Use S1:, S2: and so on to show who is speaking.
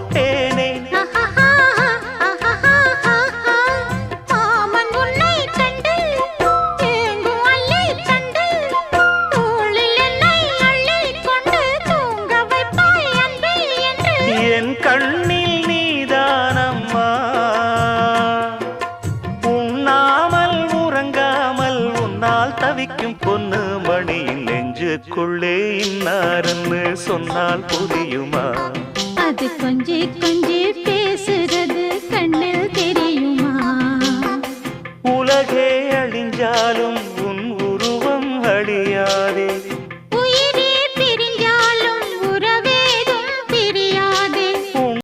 S1: தொட்டேனே. என் கண்ணில் நீதானம்மா, உண்ணாமல் உறங்காமல் உன்னால் தவிக்கும் பொண்ணு மணியின் நெஞ்சுக்குள்ளே இன்னாருன்னு சொன்னால் புரியுமா?
S2: அது கொஞ்சி கொஞ்சி பேசுறது கண்ணில் தெரியுமா?
S1: உலகே அழிஞ்சாலும்